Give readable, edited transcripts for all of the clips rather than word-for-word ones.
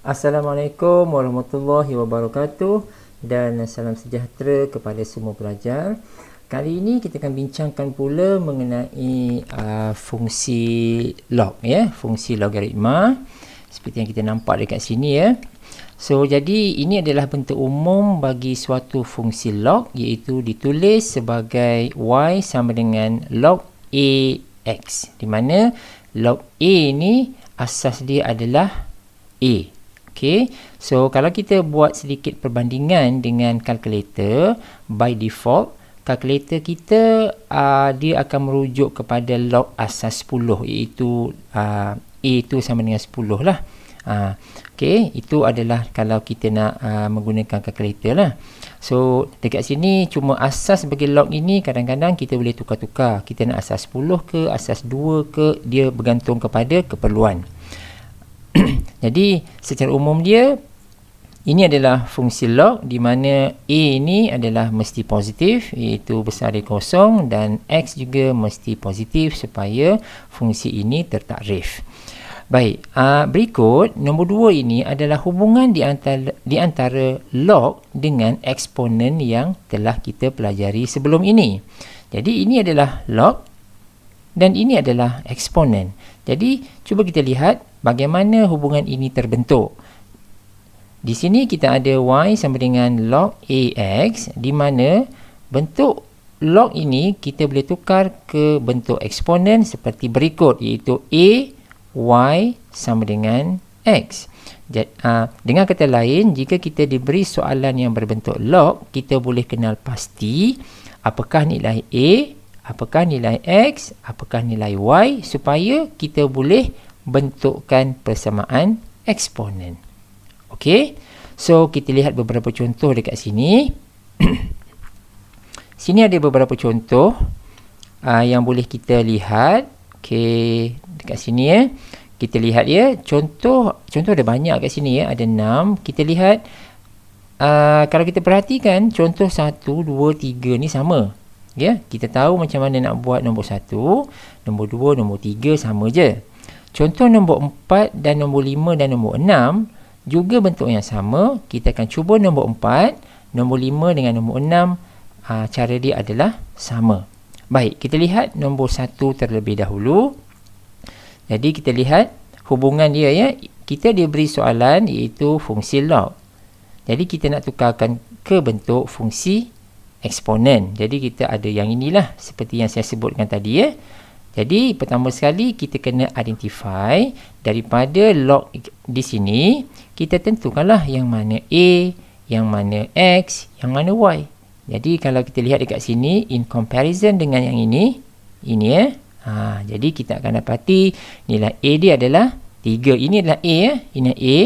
Assalamualaikum warahmatullahi wabarakatuh dan salam sejahtera kepada semua pelajar. Kali ini kita akan bincangkan pula mengenai fungsi log, ya, fungsi logaritma seperti yang kita nampak dekat sini, ya. So jadi ini adalah bentuk umum bagi suatu fungsi log, iaitu ditulis sebagai y sama dengan log ax, di mana log a ni asas dia adalah a. Okay, so kalau kita buat sedikit perbandingan dengan kalkulator, by default kalkulator kita dia akan merujuk kepada log asas 10, iaitu a itu sama dengan 10 lah. Okay, itu adalah kalau kita nak menggunakan kalkulator lah. So dekat sini cuma asas bagi log ini kadang-kadang kita boleh tukar-tukar. Kita nak asas 10 ke, asas 2 ke, dia bergantung kepada keperluan. Jadi secara umum dia, ini adalah fungsi log di mana a ni adalah mesti positif, iaitu besar dari kosong, dan x juga mesti positif supaya fungsi ini tertakrif. Baik, berikut nombor 2 ini adalah hubungan di antara log dengan eksponen yang telah kita pelajari sebelum ini. Jadi ini adalah log dan ini adalah eksponen. Jadi cuba kita lihat bagaimana hubungan ini terbentuk. Di sini kita ada y sama dengan log ax, di mana bentuk log ini kita boleh tukar ke bentuk eksponen seperti berikut, iaitu a y sama dengan x. Dengan kata lain, jika kita diberi soalan yang berbentuk log, kita boleh kenal pasti apakah nilai a, apakah nilai x, apakah nilai y, supaya kita boleh bentukkan persamaan eksponen. Okey, so kita lihat beberapa contoh dekat sini. Sini ada beberapa contoh yang boleh kita lihat. Okey, dekat sini, ya. Kita lihat, ya, contoh ada banyak kat sini, ya, ada 6. Kita lihat kalau kita perhatikan contoh 1, 2, 3 ni sama. Ya, kita tahu macam mana nak buat nombor 1, nombor 2, nombor 3 sama je. Contoh nombor 4 dan nombor 5 dan nombor 6 juga bentuk yang sama. Kita akan cuba nombor 4, nombor 5 dengan nombor 6, cara dia adalah sama. Baik, kita lihat nombor 1 terlebih dahulu. Jadi kita lihat hubungan dia, ya. Kita diberi soalan iaitu fungsi log. Jadi kita nak tukarkan ke bentuk fungsi eksponen. Jadi kita ada yang inilah seperti yang saya sebutkan tadi, ya. Jadi pertama sekali kita kena identify daripada log di sini, kita tentukanlah yang mana a, yang mana x, yang mana y. Jadi kalau kita lihat dekat sini in comparison dengan yang ini, ya. Jadi kita akan dapati nilai a dia adalah 3. Ini adalah a, ya. Ini a,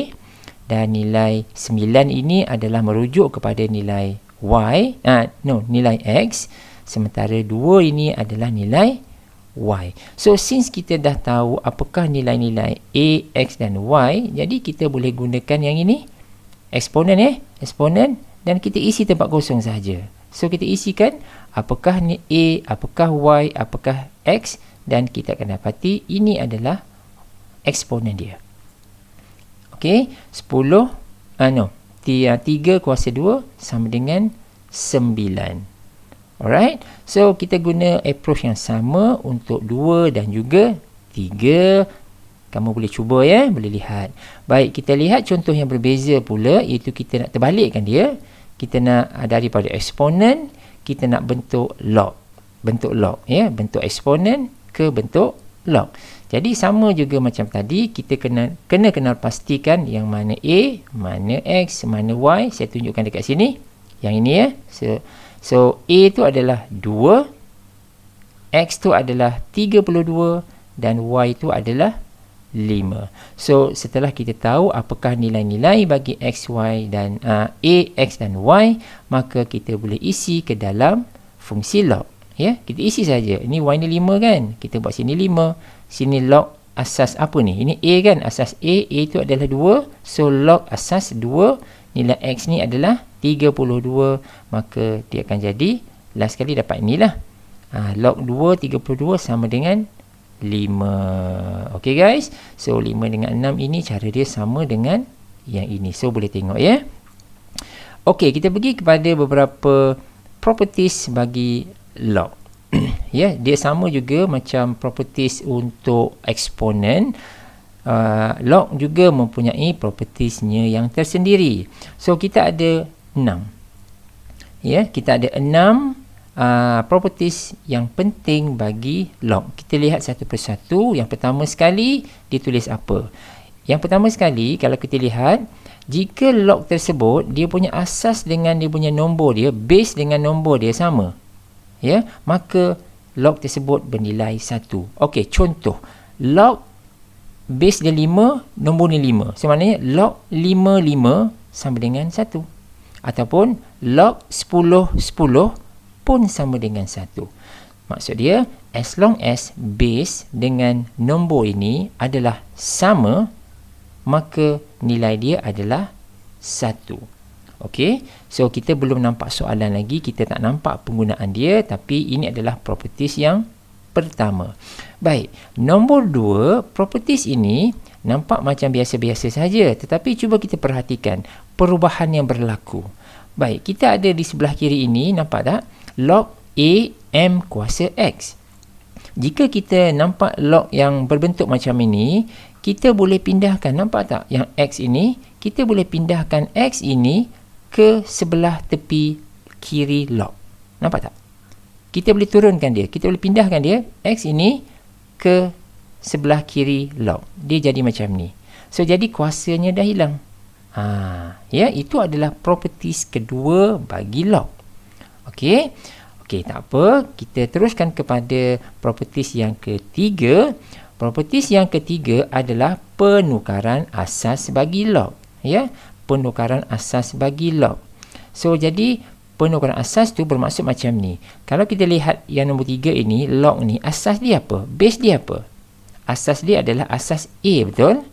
dan nilai 9 ini adalah merujuk kepada nilai y, nilai x, sementara 2 ini adalah nilai y. So since kita dah tahu apakah nilai-nilai a, x dan y, jadi kita boleh gunakan yang ini eksponen, eksponen, dan kita isi tempat kosong saja. So kita isikan apakah ni a, apakah y, apakah x, dan kita akan dapati ini adalah eksponen dia. Okey, 3 kuasa 2 sama dengan 9. Alright, so kita guna approach yang sama untuk 2 dan juga 3. Kamu boleh cuba, ya, boleh lihat. Baik, kita lihat contoh yang berbeza pula, iaitu kita nak terbalikkan dia. Kita nak daripada eksponen, kita nak bentuk log. Bentuk log, ya, bentuk eksponen ke bentuk log. Jadi sama juga macam tadi, kita kena kenal pastikan yang mana a, mana x, mana y. Saya tunjukkan dekat sini. Yang ini, ya. So a tu adalah 2, x tu adalah 32, dan y tu adalah 5. So setelah kita tahu apakah nilai-nilai bagi x, y dan a, x dan y, maka kita boleh isi ke dalam fungsi log. Ya, kita isi saja. Ini y ni 5 kan? Kita buat sini 5. Sini log asas apa ni? Ini a kan? Asas a itu adalah 2. So log asas 2, nilai x ni adalah 32, maka dia akan jadi, last kali dapat inilah. Log 2, 32 sama dengan 5. Okey guys. So 5 dengan 6 ini cara dia sama dengan yang ini. So boleh tengok ya. Okey, kita pergi kepada beberapa properties bagi log. Ya, dia sama juga macam properties untuk eksponen. Log juga mempunyai propertiesnya yang tersendiri. So kita ada 6. Ya, kita ada 6 properties yang penting bagi log. Kita lihat satu persatu. Yang pertama sekali, ditulis apa? Yang pertama sekali, kalau kita lihat, jika log tersebut dia punya asas dengan dia punya nombor dia, base dengan nombor dia sama, ya, maka log tersebut bernilai 1. Okey, contoh, log base dia 5, nombor ni 5. So maknanya log 5 sama dengan 1. Ataupun log 10 pun sama dengan 1. Maksud dia, as long as base dengan nombor ini adalah sama, maka nilai dia adalah 1. Okey, so kita belum nampak soalan lagi, kita tak nampak penggunaan dia, tapi ini adalah properties yang pertama. Baik, nombor 2, properties ini nampak macam biasa-biasa saja, tetapi cuba kita perhatikan perubahan yang berlaku. Baik, kita ada di sebelah kiri ini, nampak tak? Log A M kuasa X. Jika kita nampak log yang berbentuk macam ini, kita boleh pindahkan, nampak tak? Yang X ini, kita boleh pindahkan X ini ke sebelah tepi kiri log. Nampak tak? Kita boleh turunkan dia, kita boleh pindahkan dia, X ini ke sebelah kiri log. Dia jadi macam ni. So, jadi kuasanya dah hilang. Ya, itu adalah properties kedua bagi log. Okey. Okey, tak apa. Kita teruskan kepada properties yang ketiga. Properties yang ketiga adalah penukaran asas bagi log. Ya, penukaran asas bagi log. So, jadi penukaran asas tu bermaksud macam ni. Kalau kita lihat yang nombor 3 ini, log ni, asas dia apa? Base dia apa? Asas dia adalah asas A, betul?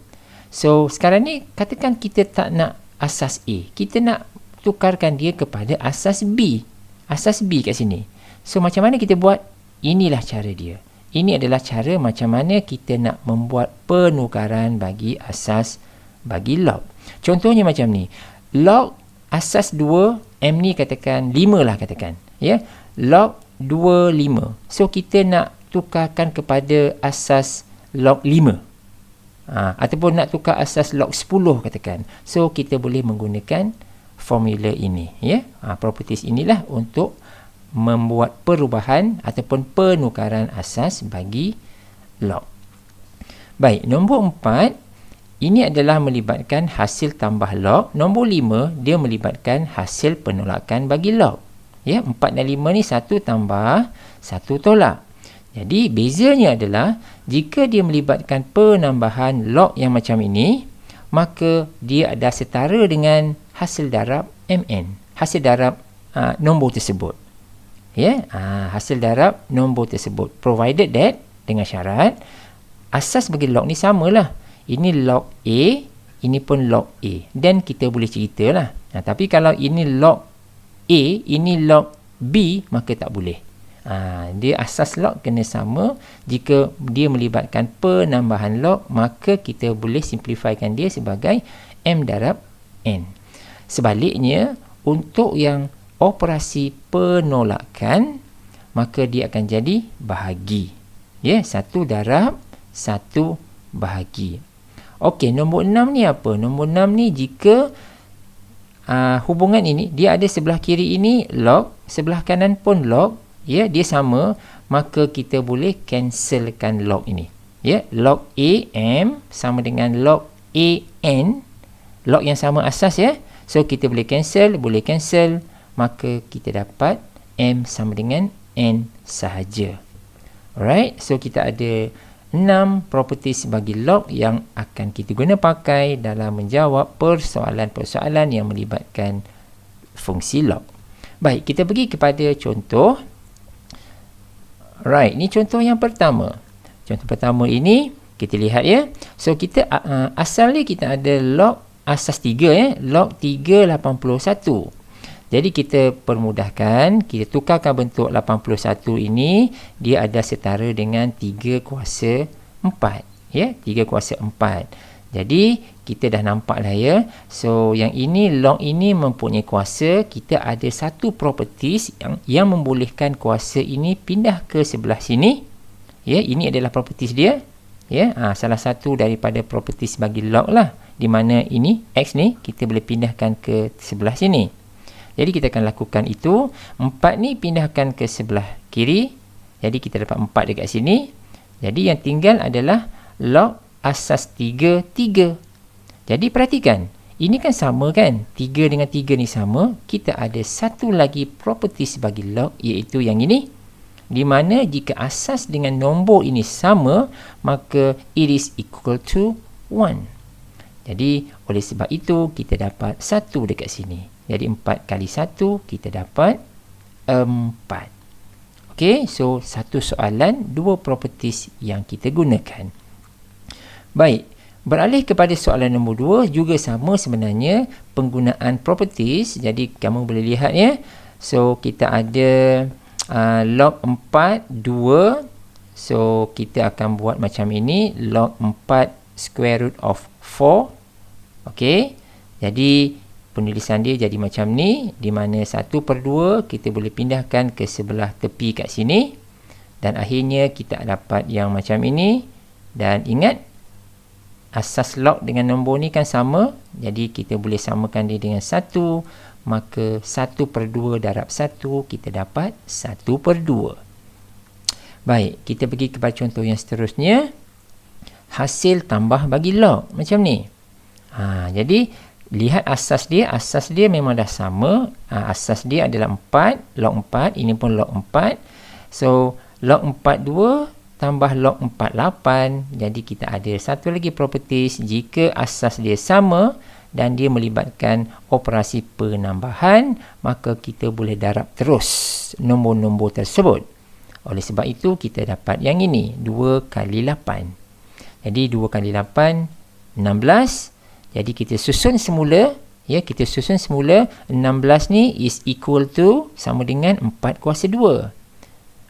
So, sekarang ni, katakan kita tak nak asas A. Kita nak tukarkan dia kepada asas B. Asas B kat sini. So, macam mana kita buat? Inilah cara dia. Ini adalah cara macam mana kita nak membuat penukaran bagi asas bagi log. Contohnya macam ni. Log asas 2, M ni katakan 5 lah katakan. Ya? Log 2, 5. So, kita nak tukarkan kepada asas log 5. Ataupun nak tukar asas log 10 katakan. So, kita boleh menggunakan formula ini. Ya? Properties inilah untuk membuat perubahan ataupun penukaran asas bagi log. Baik, nombor 4, ini adalah melibatkan hasil tambah log. Nombor 5, dia melibatkan hasil penolakan bagi log. Ya, 4 dan 5 ni 1 tambah 1 tolak. Jadi, bezanya adalah jika dia melibatkan penambahan log yang macam ini, maka dia ada setara dengan hasil darab MN. Hasil darab nombor tersebut. Ya, hasil darab nombor tersebut. Provided that, dengan syarat, asas bagi log ni samalah. Ini log A, ini pun log A. Dan kita boleh ceritalah. Tapi kalau ini log A, ini log B, maka tak boleh. Dia asas log kena sama. Jika dia melibatkan penambahan log, maka kita boleh simplifykan dia sebagai M darab N. Sebaliknya, untuk yang operasi penolakan, maka dia akan jadi bahagi. Ya, 1 darab 1 bahagi. Okey, nombor 6 ni apa? Nombor 6 ni jika hubungan ini, dia ada sebelah kiri ini log, sebelah kanan pun log, ya, dia sama, maka kita boleh cancelkan log ini. Ya, log AM sama dengan log AN, log yang sama asas ya. So, kita boleh cancel, maka kita dapat M sama dengan N sahaja. Alright, so kita ada 6 properties bagi log yang akan kita guna pakai dalam menjawab persoalan-persoalan yang melibatkan fungsi log. Baik, kita pergi kepada contoh. Right, ni contoh yang pertama. Contoh pertama ini, kita lihat ya. So, kita asalnya kita ada log asas 3 ya. Log 381. Jadi, kita permudahkan. Kita tukarkan bentuk 81 ini. Dia ada setara dengan 3 kuasa 4. Ya, 3 kuasa 4. Jadi kita dah nampak dah ya. So yang ini, log ini mempunyai kuasa. Kita ada satu properties yang membolehkan kuasa ini pindah ke sebelah sini. Ya, ini adalah properties dia. Ya, salah satu daripada properties bagi log lah. Di mana ini X ni kita boleh pindahkan ke sebelah sini. Jadi kita akan lakukan itu. 4 ni pindahkan ke sebelah kiri. Jadi kita dapat 4 dekat sini. Jadi yang tinggal adalah log asas 3, 3. Jadi perhatikan, ini kan sama kan? 3 dengan 3 ni sama. Kita ada satu lagi properties bagi log, iaitu yang ini. Di mana jika asas dengan nombor ini sama, maka it is equal to 1. Jadi oleh sebab itu kita dapat 1 dekat sini. Jadi 4 kali 1 kita dapat 4. Okey, so satu soalan, dua properties yang kita gunakan. Baik, beralih kepada soalan nombor 2, juga sama sebenarnya penggunaan properties. Jadi kamu boleh lihat ya. So kita ada log 4 2. So kita akan buat macam ini, log 4 square root of 4. Okey. Jadi penulisan dia jadi macam ni, di mana 1/2 kita boleh pindahkan ke sebelah tepi kat sini, dan akhirnya kita dapat yang macam ini. Dan ingat, asas log dengan nombor ni kan sama, jadi kita boleh samakan dia dengan 1, maka 1/2 darab 1 kita dapat 1/2. Baik, kita pergi kepada contoh yang seterusnya. Hasil tambah bagi log macam ni. Jadi lihat asas dia memang dah sama. Asas dia adalah 4, log 4, ini pun log 4. So log 42 tambah log 48. Jadi kita ada satu lagi properties, jika asas dia sama dan dia melibatkan operasi penambahan, maka kita boleh darab terus nombor-nombor tersebut. Oleh sebab itu kita dapat yang ini, 2 kali 8. Jadi 2 kali 8 16. Jadi kita susun semula, ya, kita susun semula 16 ni is equal to, sama dengan 4 kuasa 2.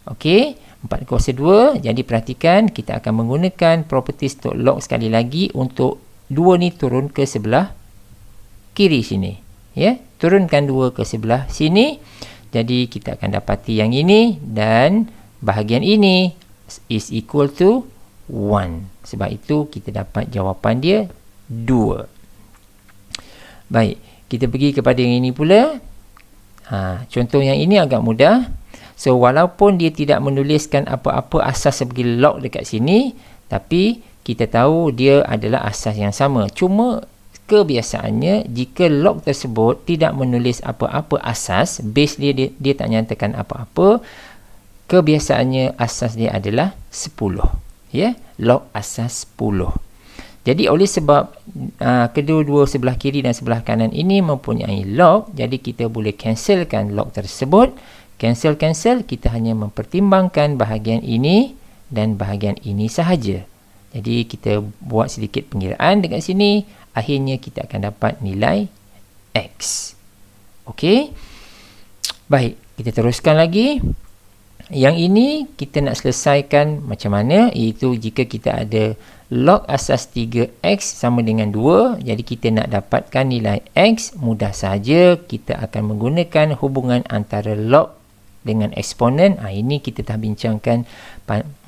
Okey, 4 kuasa 2. Jadi perhatikan, kita akan menggunakan properties untuk log sekali lagi untuk 2 ni turun ke sebelah kiri sini. Ya, turunkan 2 ke sebelah sini. Jadi kita akan dapati yang ini, dan bahagian ini is equal to 1. Sebab itu kita dapat jawapan dia 2. Baik, kita pergi kepada yang ini pula. Contoh yang ini agak mudah. So walaupun dia tidak menuliskan apa-apa asas sebagai log dekat sini, tapi kita tahu dia adalah asas yang sama. Cuma kebiasaannya, jika log tersebut tidak menulis apa-apa asas, base dia tak nyatakan apa-apa, kebiasaannya asas dia adalah 10. Ya, log asas 10. Jadi oleh sebab kedua-dua sebelah kiri dan sebelah kanan ini mempunyai log, jadi kita boleh cancelkan log tersebut. Cancel, kita hanya mempertimbangkan bahagian ini dan bahagian ini sahaja. Jadi kita buat sedikit pengiraan dekat sini, akhirnya kita akan dapat nilai X. Okey. Baik, kita teruskan lagi. Yang ini kita nak selesaikan macam mana, iaitu jika kita ada log asas 3x sama dengan 2, jadi kita nak dapatkan nilai X, mudah saja kita akan menggunakan hubungan antara log dengan eksponen. Ini kita dah bincangkan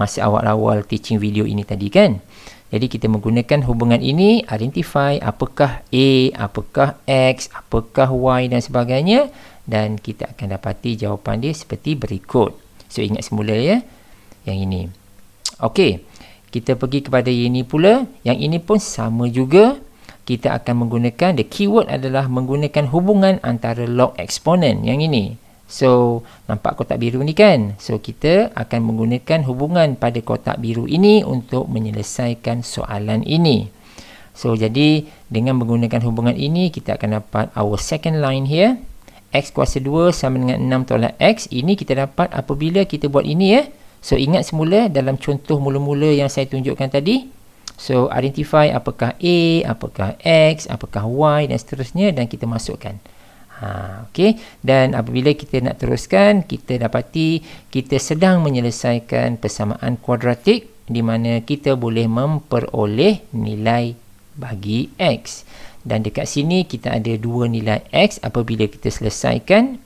masa awal-awal teaching video ini tadi kan. Jadi kita menggunakan hubungan ini, identify apakah A, apakah X, apakah Y dan sebagainya, dan kita akan dapati jawapan dia seperti berikut. So ingat semula ya, yang ini. Okey, kita pergi kepada yang ini pula. Yang ini pun sama juga. Kita akan menggunakan, the keyword adalah menggunakan hubungan antara log eksponen yang ini. So nampak kotak biru ni kan. So kita akan menggunakan hubungan pada kotak biru ini untuk menyelesaikan soalan ini. So jadi dengan menggunakan hubungan ini, kita akan dapat our second line here. X kuasa 2 sama dengan 6 tolak X. Ini kita dapat apabila kita buat ini ya. So ingat semula dalam contoh mula-mula yang saya tunjukkan tadi. So identify apakah A, apakah X, apakah Y dan seterusnya, dan kita masukkan. Okey, dan apabila kita nak teruskan, kita dapati kita sedang menyelesaikan persamaan kuadratik, di mana kita boleh memperoleh nilai bagi X. Dan dekat sini kita ada dua nilai X. Apabila kita selesaikan,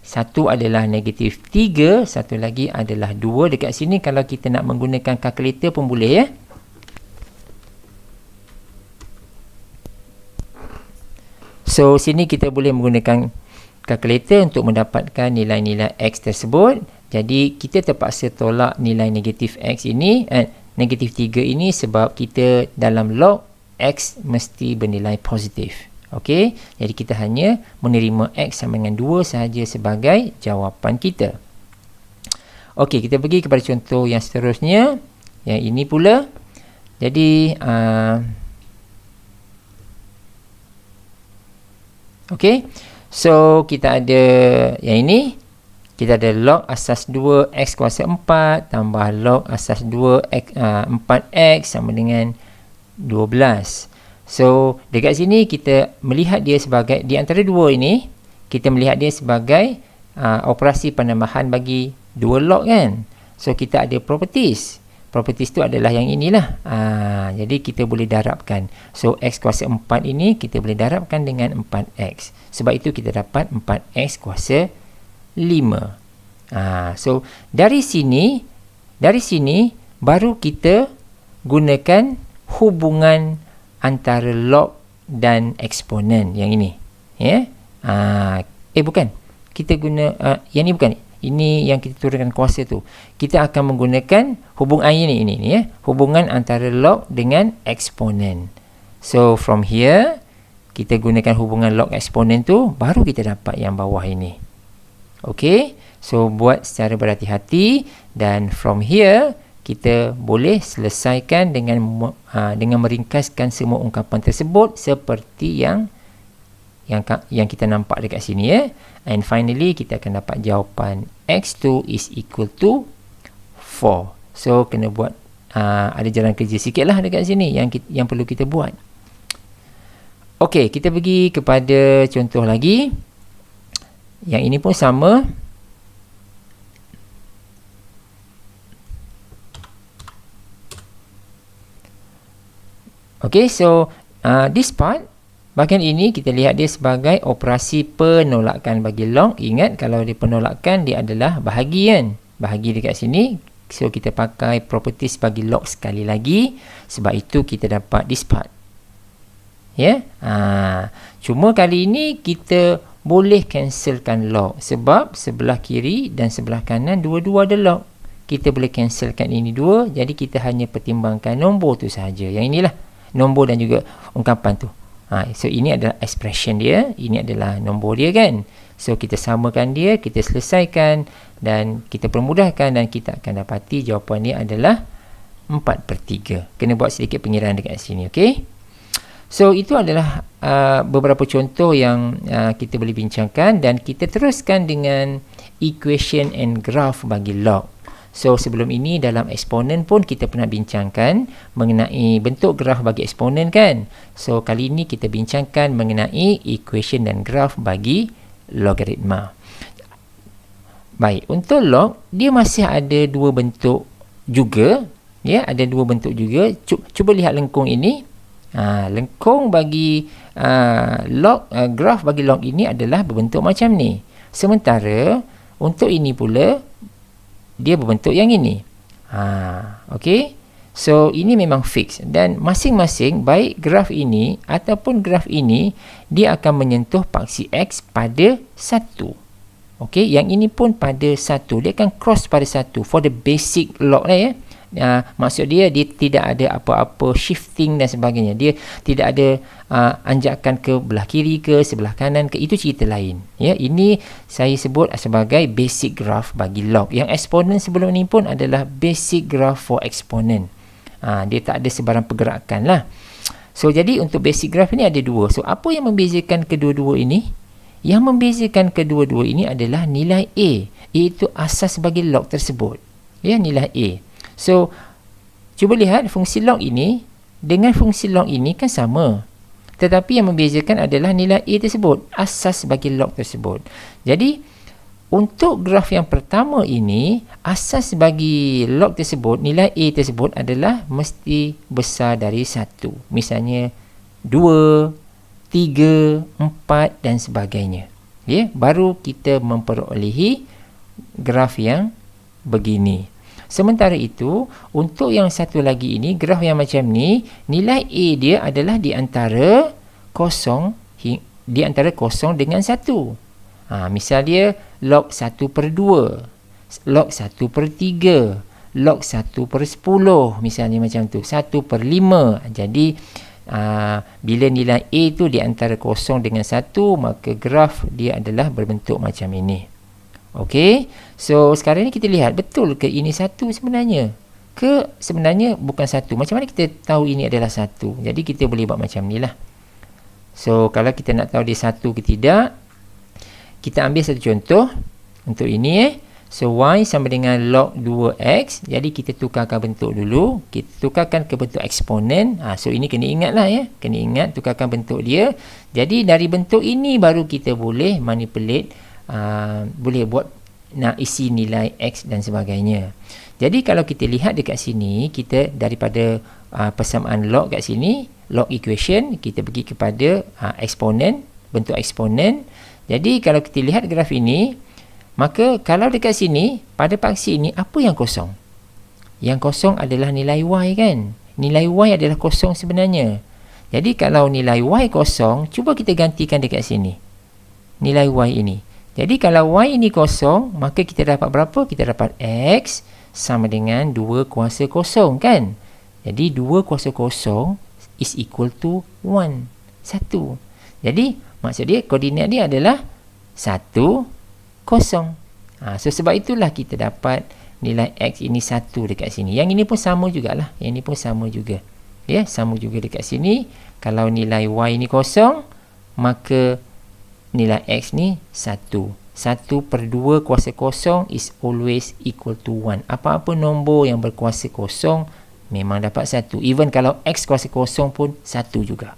satu adalah negatif 3, satu lagi adalah 2. Dekat sini kalau kita nak menggunakan kalkulator pun boleh ya. So sini kita boleh menggunakan kalkulator untuk mendapatkan nilai-nilai X tersebut. Jadi kita terpaksa tolak nilai negatif X ini, negatif 3 ini, sebab kita dalam log X mesti bernilai positif. Okey, jadi kita hanya menerima X sama dengan 2 sahaja sebagai jawapan kita. Okey, kita pergi kepada contoh yang seterusnya. Yang ini pula. Jadi, okey, so kita ada yang ini. Kita ada log asas 2 X kuasa 4 tambah log asas 2 X, 4X sama dengan 12. So, dekat sini kita melihat dia sebagai, di antara dua ini, kita melihat dia sebagai operasi penambahan bagi dua log kan. So, kita ada properties. Properties tu adalah yang inilah. Jadi, kita boleh darabkan. So, X kuasa 4 ini kita boleh darabkan dengan 4X. Sebab itu kita dapat 4X kuasa 5. So, dari sini baru kita gunakan hubungan antara log dan eksponen yang ini. Ya. Bukan. Kita guna yang ni bukan. Ini yang kita turunkan kuasa tu. Kita akan menggunakan hubungan ini ya. Hubungan antara log dengan eksponen. So from here kita gunakan hubungan log eksponen tu, baru kita dapat yang bawah ini. Okey. So buat secara berhati-hati, dan from here kita boleh selesaikan dengan meringkaskan semua ungkapan tersebut seperti yang kita nampak dekat sini ya. And finally kita akan dapat jawapan X2 is equal to 4. So kena buat ada jalan kerja sikit lah dekat sini yang perlu kita buat. Okey, kita pergi kepada contoh lagi. Yang ini pun sama. Okay, so this part, bahagian ini kita lihat dia sebagai operasi penolakan bagi log. Ingat, kalau dia penolakan, dia adalah bahagi kan. Bahagi dekat sini. So, kita pakai properties bagi log sekali lagi. Sebab itu kita dapat this part. Ya. Cuma kali ini kita boleh cancelkan log. Sebab sebelah kiri dan sebelah kanan dua-dua ada log. Kita boleh cancelkan ini dua. Jadi, kita hanya pertimbangkan nombor tu sahaja. Yang inilah. Nombor dan juga ungkapan tu. So ini adalah expression dia, ini adalah nombor dia kan. So kita samakan dia, kita selesaikan dan kita permudahkan, dan kita akan dapati jawapan dia adalah 4/3. Kena buat sedikit pengiraan dekat sini, okey. So itu adalah beberapa contoh yang kita boleh bincangkan, dan kita teruskan dengan equation and graph bagi log. So, sebelum ini dalam eksponen pun kita pernah bincangkan mengenai bentuk graf bagi eksponen kan. So, kali ini kita bincangkan mengenai equation dan graf bagi logaritma. Baik, untuk log, dia masih ada dua bentuk juga. Ya, ada dua bentuk juga. Cuba lihat lengkung ini. Lengkung bagi log, graf bagi log ini adalah berbentuk macam ni. Sementara, untuk ini pula, dia berbentuk yang ini. Okey. So, ini memang fix. Dan masing-masing, baik graf ini ataupun graf ini, dia akan menyentuh paksi X pada 1. Okey. Yang ini pun pada 1. Dia akan cross pada 1. For the basic log lah ya. Maksud dia tidak ada apa-apa shifting dan sebagainya. Dia tidak ada anjakan ke belah kiri ke sebelah kanan ke, itu cerita lain ya. Ini saya sebut sebagai basic graph bagi log. Yang eksponen sebelum ni pun adalah basic graph for exponent. Dia tak ada sebarang pergerakan lah. So jadi untuk basic graph ni ada dua. So apa yang membezakan kedua-dua ini? Yang membezakan kedua-dua ini adalah nilai A, iaitu asas bagi log tersebut ya, nilai A. So, cuba lihat fungsi log ini dengan fungsi log ini kan sama. Tetapi yang membezakan adalah nilai A tersebut, asas bagi log tersebut. Jadi, untuk graf yang pertama ini, asas bagi log tersebut, nilai A tersebut adalah mesti besar dari 1. Misalnya 2, 3, 4 dan sebagainya. Ya, baru kita memperolehi graf yang begini. Sementara itu, untuk yang satu lagi ini, graf yang macam ni, nilai A dia adalah di antara 0 dengan 1. Misal dia log 1/2, log 1/3, log 1/10, misalnya macam tu, 1/5. Jadi bila nilai A tu di antara 0 dengan 1, maka graf dia adalah berbentuk macam ini. Okey, so sekarang ni kita lihat betul ke ini 1 sebenarnya, ke sebenarnya bukan 1. Macam mana kita tahu ini adalah 1? Jadi kita boleh buat macam ni lah. So kalau kita nak tahu dia 1 ke tidak, kita ambil satu contoh untuk ini. So y sama dengan log 2x. Jadi kita tukarkan bentuk dulu. Kita tukarkan ke bentuk eksponen. So ini kena ingat lah ya. Kena ingat tukarkan bentuk dia. Jadi dari bentuk ini baru kita boleh manipulate, boleh buat nak isi nilai x dan sebagainya. Jadi kalau kita lihat dekat sini, kita daripada persamaan log kat sini, log equation, kita pergi kepada eksponen, bentuk eksponen. Jadi kalau kita lihat graf ini, maka kalau dekat sini, pada paksi ini, apa yang kosong? Yang kosong adalah nilai y kan? Nilai y adalah kosong sebenarnya. Jadi kalau nilai y kosong, cuba kita gantikan dekat sini. Nilai y ini. Jadi kalau y ini kosong, maka kita dapat berapa? Kita dapat x sama dengan 2 kuasa kosong kan? Jadi 2 kuasa kosong is equal to 1. 1. Jadi maksud dia, koordinat dia adalah 1, 0. So sebab itulah kita dapat nilai x ini 1 dekat sini. Yang ini pun sama jugalah. Yang ini pun sama juga. Ya, sama juga dekat sini. Kalau nilai y ini 0, maka nilai x ni 1. 1/2 kuasa kosong is always equal to 1. Apa-apa nombor yang berkuasa kosong memang dapat 1. Even kalau x kuasa kosong pun 1 juga.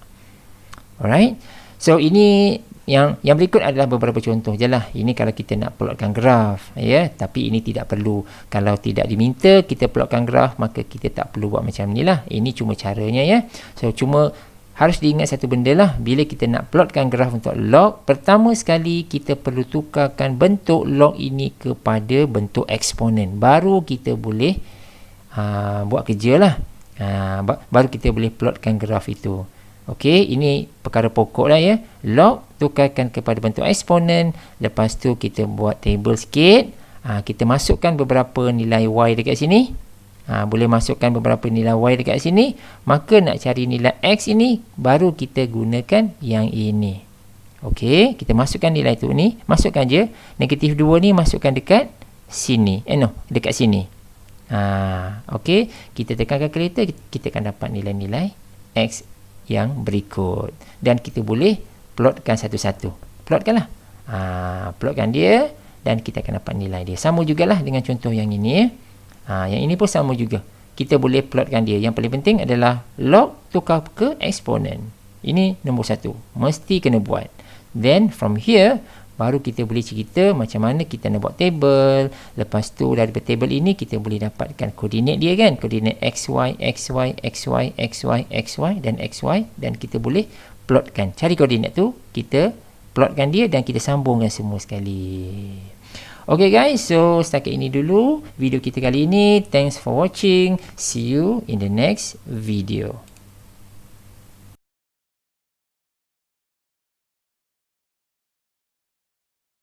Alright. So ini yang berikut adalah beberapa contoh je lah. Ini kalau kita nak plotkan graf, ya. Tapi ini tidak perlu. Kalau tidak diminta kita plotkan graf, maka kita tak perlu buat macam ni lah. Ini cuma caranya ya. So cuma harus diingat satu benda lah. Bila kita nak plotkan graf untuk log, pertama sekali kita perlu tukarkan bentuk log ini kepada bentuk eksponen. Baru kita boleh buat kerja lah. Baru kita boleh plotkan graf itu. Okey, ini perkara pokok lah ya. Log tukarkan kepada bentuk eksponen. Lepas tu kita buat table sikit. Kita masukkan beberapa nilai y dekat sini. Boleh masukkan beberapa nilai y dekat sini. Maka nak cari nilai x ini, baru kita gunakan yang ini. Okey, kita masukkan nilai tu ni. Masukkan je. Negatif 2 ni masukkan dekat sini. Dekat sini. Okey, kita tekan kalkulator, kita akan dapat nilai-nilai x yang berikut. Dan kita boleh plotkan satu-satu. Plotkanlah. Plotkan dia dan kita akan dapat nilai dia. Sama jugalah dengan contoh yang ini. Yang ini pun sama juga. Kita boleh plotkan dia. Yang paling penting adalah log tukar ke eksponen. Ini nombor 1. Mesti kena buat. Then from here, baru kita boleh cerita macam mana kita nak buat table. Lepas tu daripada table ini kita boleh dapatkan koordinat dia kan. Koordinat xy, xy, xy, xy, xy dan xy. Dan kita boleh plotkan. Cari koordinat tu, kita plotkan dia dan kita sambungkan semua sekali. Okay guys, so setakat ini dulu video kita kali ini. Thanks for watching. See you in the next video.